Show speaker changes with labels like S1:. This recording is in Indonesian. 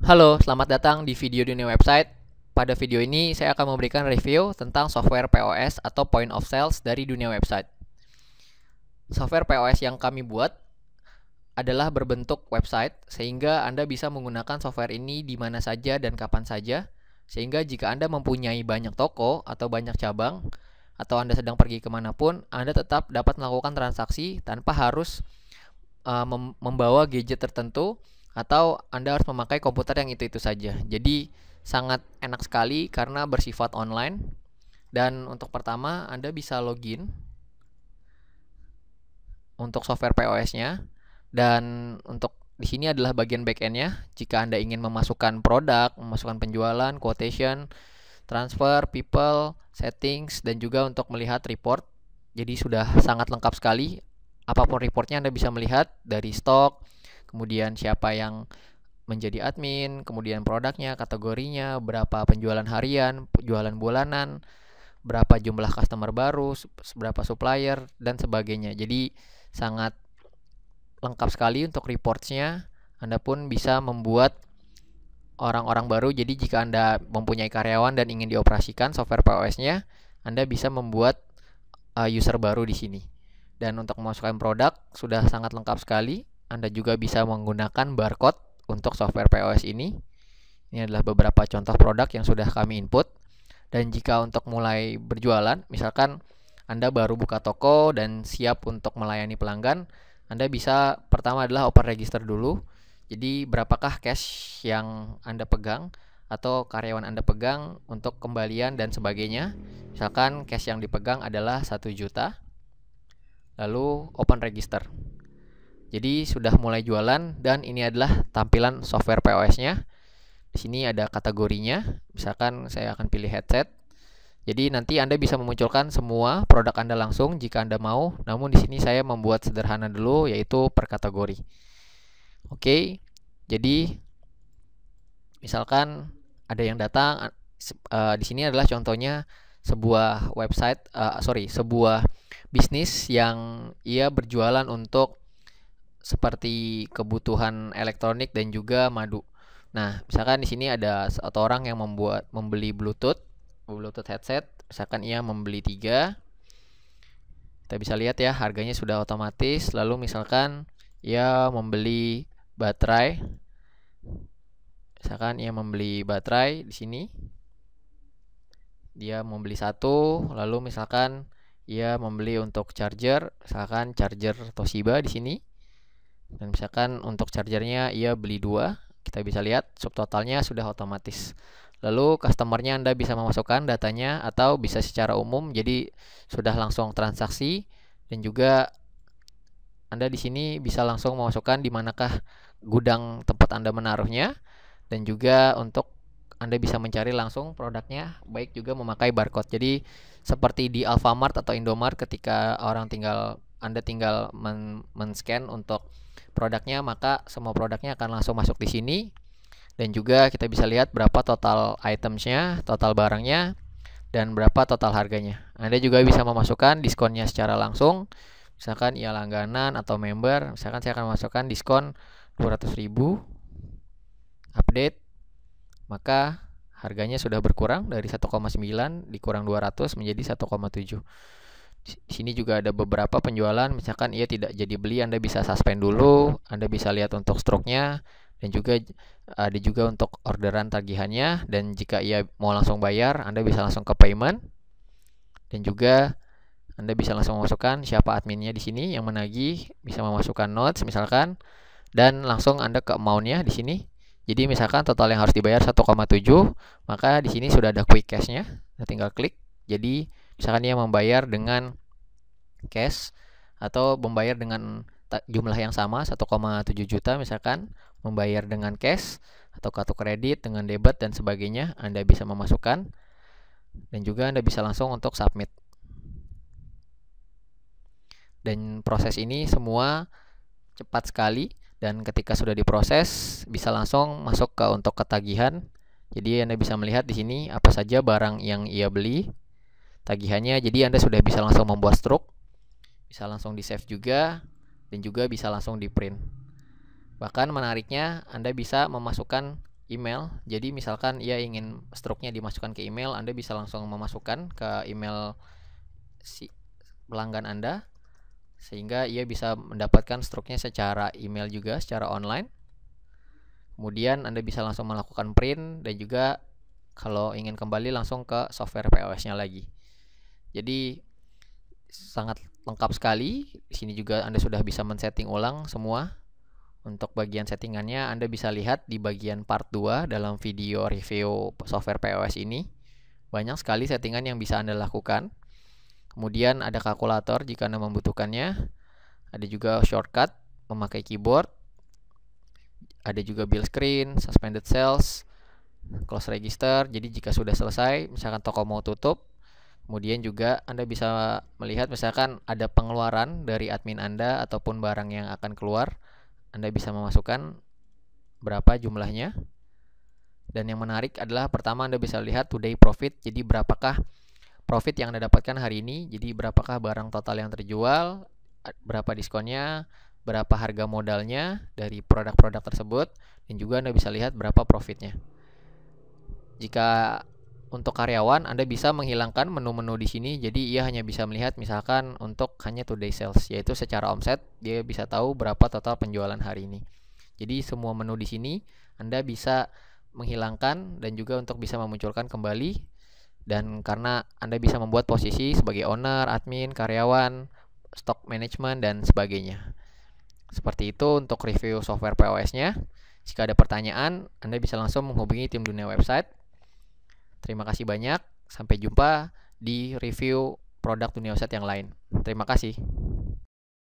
S1: Halo, selamat datang di video dunia website. Pada video ini saya akan memberikan review tentang software POS atau Point of Sales dari dunia website. Software POS yang kami buat adalah berbentuk website sehingga Anda bisa menggunakan software ini di mana saja dan kapan saja. Sehingga jika Anda mempunyai banyak toko atau banyak cabang atau Anda sedang pergi kemanapun, Anda tetap dapat melakukan transaksi tanpa harus membawa gadget tertentu atau Anda harus memakai komputer yang itu-itu saja. Jadi sangat enak sekali karena bersifat online. Dan untuk pertama Anda bisa login untuk software POS-nya, dan untuk di sini adalah bagian back-end-nya. Jika Anda ingin memasukkan produk, memasukkan penjualan, quotation, transfer, people, settings, dan juga untuk melihat report. Jadi sudah sangat lengkap sekali. Apapun reportnya Anda bisa melihat dari stok, kemudian siapa yang menjadi admin, kemudian produknya, kategorinya, berapa penjualan harian, penjualan bulanan, berapa jumlah customer baru, berapa supplier, dan sebagainya. Jadi sangat lengkap sekali untuk reportsnya. Anda pun bisa membuat orang-orang baru. Jadi jika Anda mempunyai karyawan dan ingin dioperasikan software POS-nya, Anda bisa membuat user baru di sini. Dan untuk memasukkan produk sudah sangat lengkap sekali. Anda juga bisa menggunakan barcode untuk software POS ini. Ini adalah beberapa contoh produk yang sudah kami input. Dan jika untuk mulai berjualan, misalkan Anda baru buka toko dan siap untuk melayani pelanggan, Anda bisa pertama adalah open register dulu. Jadi berapakah cash yang Anda pegang atau karyawan Anda pegang untuk kembalian dan sebagainya. Misalkan cash yang dipegang adalah 1 juta. Lalu open register. Jadi sudah mulai jualan, dan ini adalah tampilan software POS-nya. Di sini ada kategorinya. Misalkan saya akan pilih headset. Jadi nanti Anda bisa memunculkan semua produk Anda langsung jika Anda mau. Namun di sini saya membuat sederhana dulu, yaitu per kategori. Oke. Jadi misalkan ada yang datang, di sini adalah contohnya sebuah website, sebuah bisnis yang ia berjualan untuk seperti kebutuhan elektronik dan juga madu. Nah, misalkan di sini ada satu orang yang membeli Bluetooth headset. Misalkan ia membeli 3. Kita bisa lihat ya, harganya sudah otomatis. Lalu misalkan ia membeli baterai. Misalkan ia membeli baterai di sini. Dia membeli 1, lalu misalkan ia membeli untuk charger, misalkan charger Toshiba di sini. Dan misalkan untuk chargernya ia beli 2. Kita bisa lihat subtotalnya sudah otomatis. Lalu customernya Anda bisa memasukkan datanya atau bisa secara umum, jadi sudah langsung transaksi. Dan juga Anda di sini bisa langsung memasukkan di manakah gudang tempat Anda menaruhnya, dan juga untuk Anda bisa mencari langsung produknya, baik juga memakai barcode. Jadi seperti di Alfamart atau Indomart, ketika Anda tinggal men-scan untuk produknya, maka semua produknya akan langsung masuk di sini. Dan juga kita bisa lihat berapa total itemsnya, total barangnya, dan berapa total harganya. Anda juga bisa memasukkan diskonnya secara langsung. Misalkan ia langganan atau member, misalkan saya akan masukkan diskon 200.000, update, maka harganya sudah berkurang dari 1,9 dikurang 200 menjadi 1,7. Di sini juga ada beberapa penjualan. Misalkan ia tidak jadi beli, Anda bisa suspend dulu. Anda bisa lihat untuk struknya, dan juga ada juga untuk orderan tagihannya. Dan jika ia mau langsung bayar, Anda bisa langsung ke payment. Dan juga Anda bisa langsung memasukkan siapa adminnya di sini yang menagih, bisa memasukkan notes misalkan, dan langsung Anda ke amount-nya di sini. Jadi misalkan total yang harus dibayar 1,7, maka di sini sudah ada quick cash-nya. Anda tinggal klik. Jadi misalkan dia membayar dengan cash atau membayar dengan jumlah yang sama 1,7 juta, misalkan membayar dengan cash atau kartu kredit dengan debit dan sebagainya, Anda bisa memasukkan. Dan juga Anda bisa langsung untuk submit. Dan proses ini semua cepat sekali, dan ketika sudah diproses bisa langsung masuk ke untuk ketagihan. Jadi Anda bisa melihat di sini apa saja barang yang ia beli, tagihannya. Jadi Anda sudah bisa langsung membuat struk, bisa langsung di save juga, dan juga bisa langsung di print. Bahkan menariknya, Anda bisa memasukkan email. Jadi misalkan ia ingin struknya dimasukkan ke email, Anda bisa langsung memasukkan ke email si pelanggan Anda, sehingga ia bisa mendapatkan struknya secara email juga, secara online. Kemudian Anda bisa langsung melakukan print, dan juga kalau ingin kembali langsung ke software POS-nya lagi. Jadi sangat lengkap sekali. Di sini juga Anda sudah bisa men-setting ulang semua. Untuk bagian settingannya Anda bisa lihat di bagian part 2 dalam video review software POS ini. Banyak sekali settingan yang bisa Anda lakukan. Kemudian ada kalkulator jika Anda membutuhkannya. Ada juga shortcut memakai keyboard. Ada juga bill screen, suspended cells, close register. Jadi jika sudah selesai, misalkan toko mau tutup, kemudian juga Anda bisa melihat misalkan ada pengeluaran dari admin Anda ataupun barang yang akan keluar. Anda bisa memasukkan berapa jumlahnya. Dan yang menarik adalah pertama Anda bisa lihat today profit. Jadi berapakah profit yang Anda dapatkan hari ini. Jadi berapakah barang total yang terjual, berapa diskonnya, berapa harga modalnya dari produk-produk tersebut, dan juga Anda bisa lihat berapa profitnya. Jika untuk karyawan, Anda bisa menghilangkan menu-menu di sini. Jadi ia hanya bisa melihat misalkan untuk hanya today sales, yaitu secara omset dia bisa tahu berapa total penjualan hari ini. Jadi semua menu di sini Anda bisa menghilangkan dan juga untuk bisa memunculkan kembali. Dan karena Anda bisa membuat posisi sebagai owner, admin, karyawan, stock management, dan sebagainya. Seperti itu untuk review software POS-nya. Jika ada pertanyaan, Anda bisa langsung menghubungi tim Dunia Website. Terima kasih banyak. Sampai jumpa di review produk Dunia Website yang lain. Terima kasih.